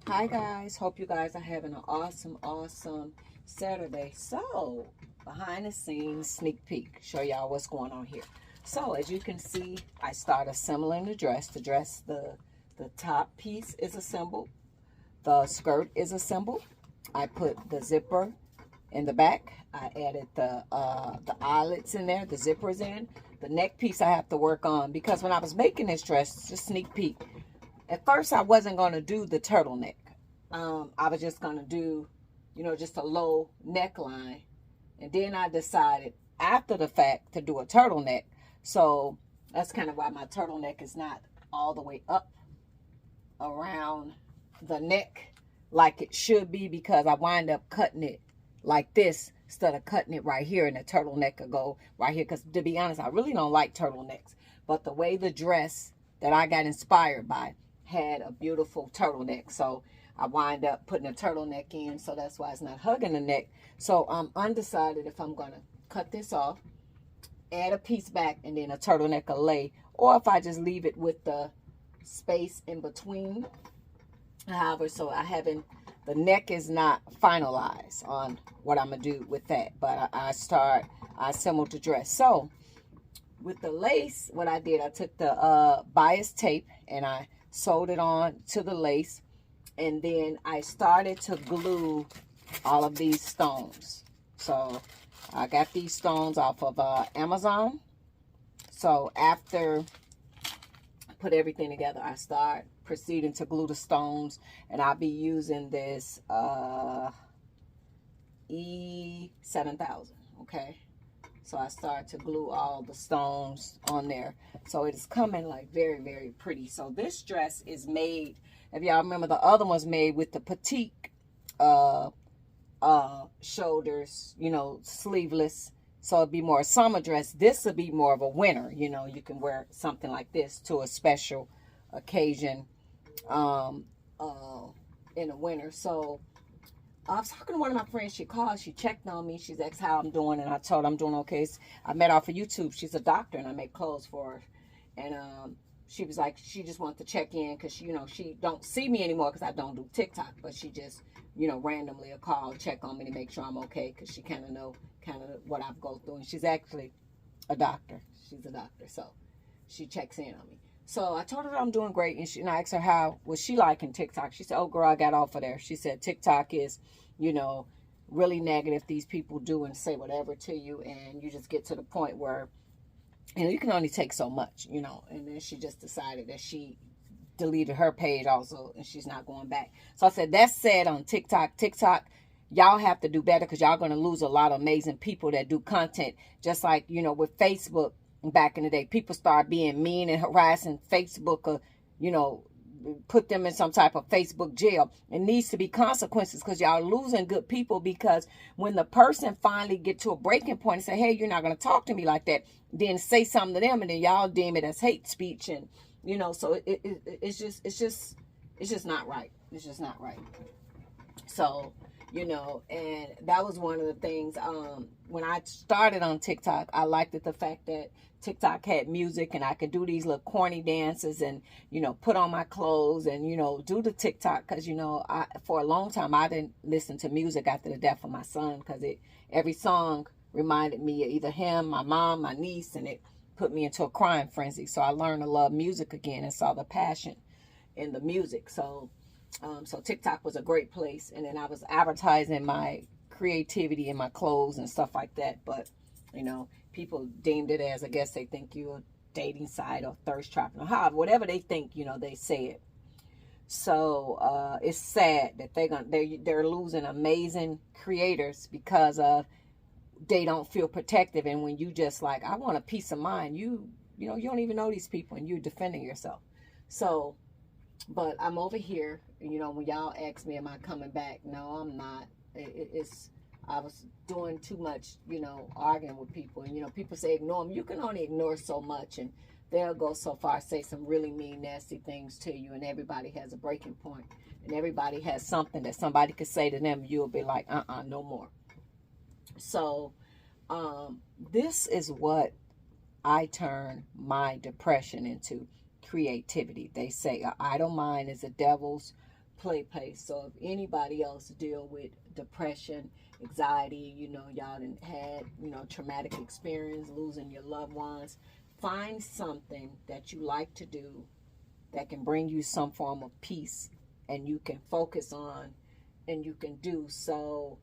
Hi guys, hope you guys are having an awesome Saturday. So, behind the scenes sneak peek, show y'all what's going on here. So, as you can see, I start assembling the dress. The top piece is assembled, the skirt is assembled. I put the zipper in the back. I added the eyelets in there, the zippers in. The neck piece I have to work on because when I was making this dress, just sneak peek, at first I wasn't going to do the turtleneck. I was just going to do, just a low neckline. And then I decided after the fact to do a turtleneck. So that's kind of why my turtleneck is not all the way up around the neck like it should be, because I wind up cutting it like this instead of cutting it right here, and the turtleneck could go right here. Because to be honest, I really don't like turtlenecks. But the way the dress that I got inspired by had a beautiful turtleneck, so I wind up putting a turtleneck in, so that's why it's not hugging the neck. So I'm undecided if I'm gonna cut this off, add a piece back, and then a turtleneck will lay, or if I just leave it with the space in between. However, so the neck is not finalized on what I'm gonna do with that, but I assembled the dress. So with the lace, what I did, I took the bias tape and I sewed it on to the lace, and then I started to glue all of these stones. So I got these stones off of Amazon. So after I put everything together, I start proceeding to glue the stones, and I'll be using this E7000. Okay, so I start to glue all the stones on there, so it is coming like very pretty. So this dress is made, if y'all remember, the other one's made with the petite shoulders, sleeveless, so it'd be more a summer dress. This would be more of a winter, you can wear something like this to a special occasion um in the winter. So I was talking to one of my friends. She called, she checked on me, she's asked how I'm doing, and I told her I'm doing okay. I met her off of YouTube. She's a doctor and I make clothes for her. And she was like, she just wants to check in because she don't see me anymore because I don't do TikTok, but she just randomly a call, check on me to make sure I'm okay, because she kind of know what I've gone through. And she's actually a doctor. She's a doctor, so she checks in on me. So I told her that I'm doing great, and I asked her how was she liking TikTok. She said, "Oh, girl, I got off of there." She said TikTok is, you know, really negative. These people do and say whatever to you, and you just get to the point where, you can only take so much, And then she just decided that she deleted her page also, and she's not going back. So I said, that's said on TikTok. TikTok, y'all have to do better, because y'all going to lose a lot of amazing people that do content. Just like, with Facebook back in the day, people start being mean and harassing Facebook, or, put them in some type of Facebook jail. It needs to be consequences, because y'all losing good people. Because when the person finally get to a breaking point and say, hey, you're not going to talk to me like that, then say something to them, and then y'all deem it as hate speech. And so it's just not right. It's just not right. So, and that was one of the things, when I started on TikTok, I liked the fact that TikTok had music, and I could do these little corny dances, and, put on my clothes, and, do the TikTok. Because, for a long time, I didn't listen to music after the death of my son, because every song reminded me of either him, my mom, my niece, and it put me into a crying frenzy. So I learned to love music again and saw the passion in the music. So TikTok was a great place. And then I was advertising my creativity in my clothes and stuff like that. But, people deemed it as, I guess they think you're a dating site or thirst trapping, or however, whatever they think, they say it. So it's sad that they're losing amazing creators because of they don't feel protective. And when you just like, I want a peace of mind, you don't even know these people, and you're defending yourself. So, but I'm over here, when y'all ask me, am I coming back? No, I'm not. It's, I was doing too much, arguing with people. And, people say ignore them. You can only ignore so much. And they'll go so far, say some really mean, nasty things to you. And everybody has a breaking point. And everybody has something that somebody could say to them. You'll be like, no more. So, this is what I turn my depression into: creativity. They say an idle mind is a devil's play pace. So if anybody else deal with depression, anxiety, you know, y'all done had, you know, traumatic experience, losing your loved ones, find something that you like to do that can bring you some form of peace and you can focus on and you can do. So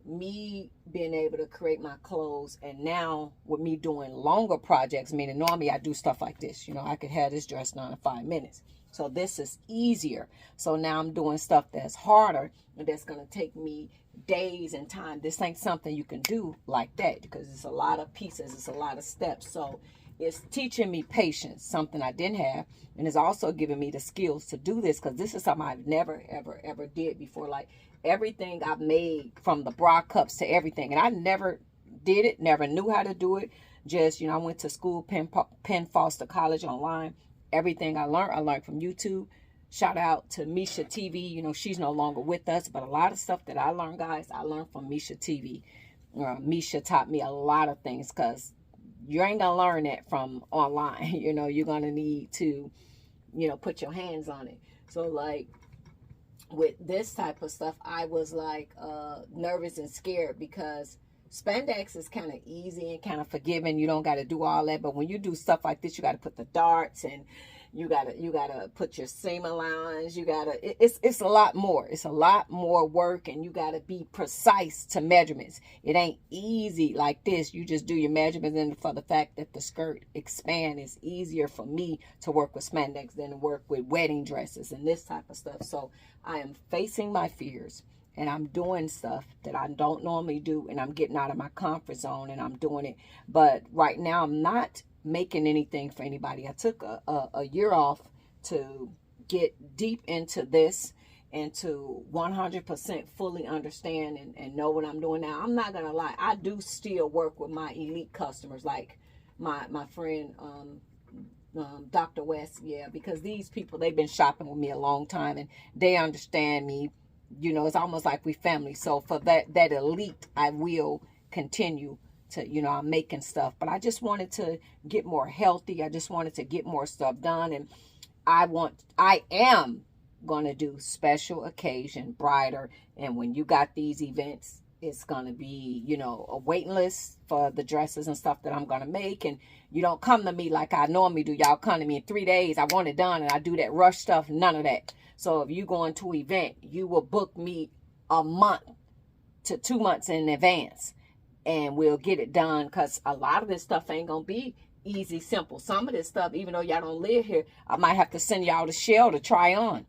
me being able to create my clothes, and now with me doing longer projects, meaning normally I do stuff like this, you know, I could have this dress done in 5 minutes. So this is easier. So now I'm doing stuff that's harder and that's going to take me days and time. This ain't something you can do like that because it's a lot of pieces, it's a lot of steps. So it's teaching me patience, something I didn't have, and it's also giving me the skills to do this because this is something I've never, ever did before. Like everything I've made, from the bra cups to everything, and I never did it, never knew how to do it. Just, you know, I went to school, Penn Foster College online. Everything I learned from YouTube. Shout out to Misha TV. You know, she's no longer with us, but a lot of stuff that I learned, guys, I learned from Misha TV. Misha taught me a lot of things because you ain't gonna learn that from online. You know, you're gonna need to, you know, put your hands on it. So like with this type of stuff, I was like nervous and scared because spandex is kind of easy and kind of forgiving. You don't got to do all that. But when you do stuff like this, you got to put the darts, and you gotta put your seam allowance. It's a lot more. It's a lot more work, and you gotta be precise to measurements. It ain't easy like this. You just do your measurements, and for the fact that the skirt expand, it's easier for me to work with spandex than to work with wedding dresses and this type of stuff. So I am facing my fears, and I'm doing stuff that I don't normally do, and I'm getting out of my comfort zone, and I'm doing it. But right now, I'm not making anything for anybody. I took a year off to get deep into this and to 100% fully understand and know what I'm doing now. I'm not gonna lie, I do still work with my elite customers, like my friend Dr. West, yeah, because these people, they've been shopping with me a long time and they understand me. You know, it's almost like we family. So for that elite, I will continue to, you know, I'm making stuff, but I just wanted to get more healthy. I just wanted to get more stuff done. And I am going to do special occasion brighter. And when you got these events, it's going to be, you know, a waiting list for the dresses and stuff that I'm going to make. And you don't come to me like I normally do. Y'all come to me in 3 days. I want it done. And I do that rush stuff. None of that. So if you go into an event, you will book me a month to 2 months in advance. And we'll get it done, because a lot of this stuff ain't going to be easy, simple. Some of this stuff, even though y'all don't live here, I might have to send y'all the shell to try on.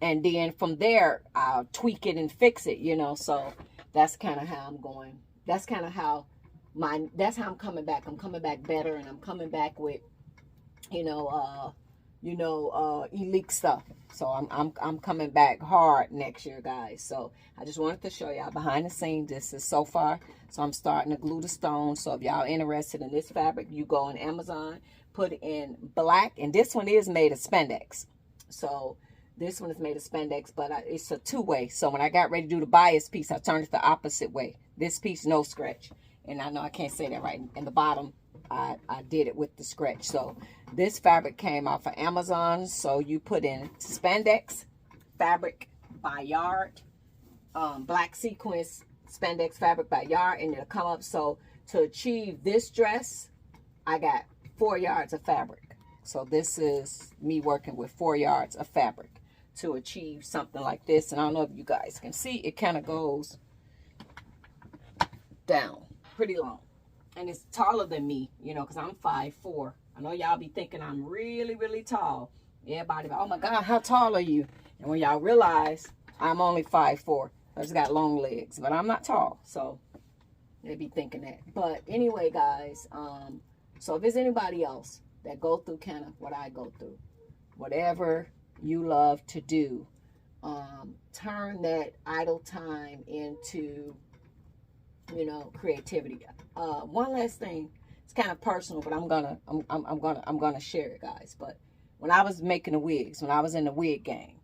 And then from there, I'll tweak it and fix it, you know. So that's kind of how I'm going. That's kind of how that's how I'm coming back. I'm coming back better, and I'm coming back with, elite stuff. So I'm coming back hard next year, guys. So I just wanted to show y'all behind the scenes. This is so far. So I'm starting to glue the stones. So if y'all interested in this fabric, you go on Amazon, put it in black, and this one is made of spandex. So this one is made of spandex, but it's a two-way. So when I got ready to do the bias piece, I turned it the opposite way. This piece, no scratch. And I know I can't say that right. In the bottom, I did it with the scratch. So this fabric came off of Amazon. So you put in spandex fabric by yard, black sequence spandex fabric by yard, and it'll come up. So to achieve this dress, I got 4 yards of fabric. So this is me working with 4 yards of fabric to achieve something like this. And I don't know if you guys can see, it kind of goes down pretty long. And it's taller than me, you know, because I'm 5'4". I know y'all be thinking I'm really, really tall. Everybody be, oh my God, how tall are you? And when y'all realize I'm only 5'4", I just got long legs, but I'm not tall. So they be thinking that. But anyway, guys, so if there's anybody else that go through kind of what I go through, whatever you love to do, turn that idle time into, you know, creativity. One last thing, it's kind of personal, but I'm gonna share it, guys. But when I was making the wigs, when I was in the wig game,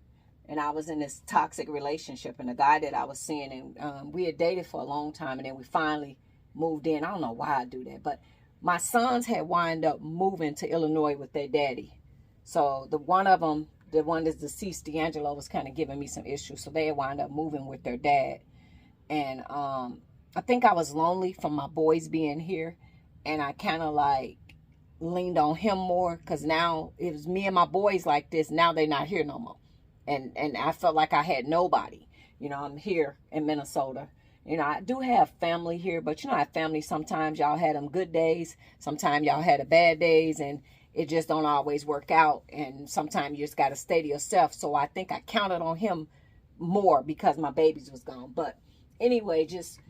and I was in this toxic relationship, and the guy that I was seeing, and we had dated for a long time, and then we finally moved in. I don't know why I do that, but my sons had wind up moving to Illinois with their daddy. So the one of them the one that's deceased, D'Angelo, was kind of giving me some issues. So they wound up moving with their dad. And I think I was lonely from my boys being here. And I kind of like leaned on him more, because now it was me and my boys like this. Now they're not here no more. And I felt like I had nobody. You know, I'm here in Minnesota. You know, I do have family here, but you know, I have family. Sometimes y'all had them good days. Sometimes y'all had a bad days, and it just don't always work out. And sometimes you just got to stay to yourself. So I think I counted on him more because my babies was gone. But anyway, just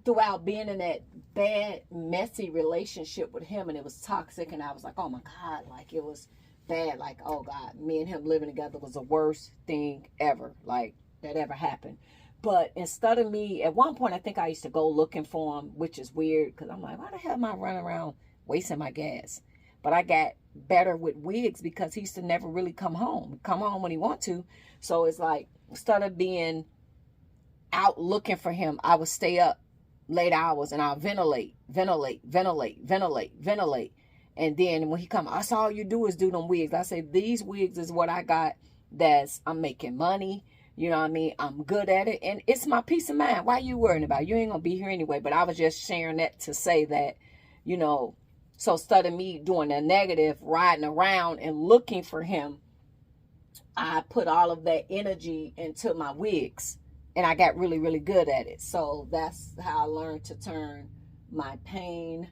throughout being in that bad, messy relationship with him, and it was toxic, and I was like, oh my God, like it was bad. Like, oh God, me and him living together was the worst thing ever, like that ever happened. But instead of me, at one point, I think I used to go looking for him, which is weird, because I'm like, why the hell am I running around wasting my gas? But I got better with wigs because he used to never really come home when he want to. So it's like, instead of being out looking for him, I would stay up late hours and I'll ventilate. And then when he come, that's all you do is do them wigs. I say, these wigs is what I got, I'm making money. You know what I mean? I'm good at it. And it's my peace of mind. Why are you worrying about it? You ain't going to be here anyway. But I was just sharing that to say that, you know, so instead of me doing the negative, riding around and looking for him, I put all of that energy into my wigs. And I got really, really good at it. So that's how I learned to turn my pain,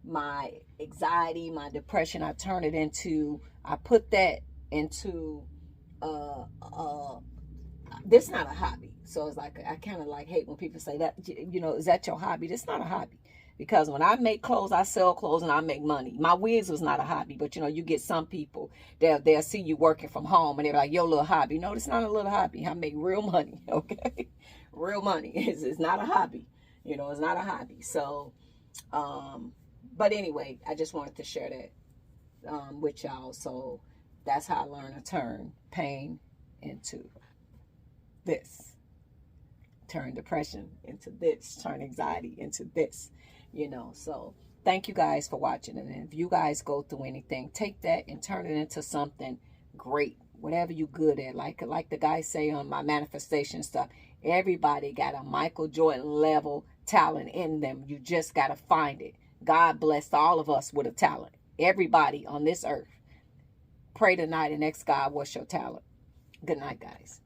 my anxiety, my depression. I put that into, this not a hobby. So it's like, I kind of like hate when people say that, you know, is that your hobby? That's not a hobby. Because when I make clothes, I sell clothes and I make money. My wigs was not a hobby, but you know, you get some people, they'll see you working from home and they're like, your little hobby. No, it's not a little hobby. I make real money, okay? Real money. It's not a hobby. You know, it's not a hobby. So, but anyway, I just wanted to share that with y'all. So that's how I learned to turn pain into this. Turn depression into this. Turn anxiety into this. You know, so thank you guys for watching. And if you guys go through anything, take that and turn it into something great. Whatever you good at. Like the guy say on my manifestation stuff, everybody got a Michael Jordan level talent in them. You just got to find it. God blessed all of us with a talent. Everybody on this earth. Pray tonight and ask God, what's your talent? Good night, guys.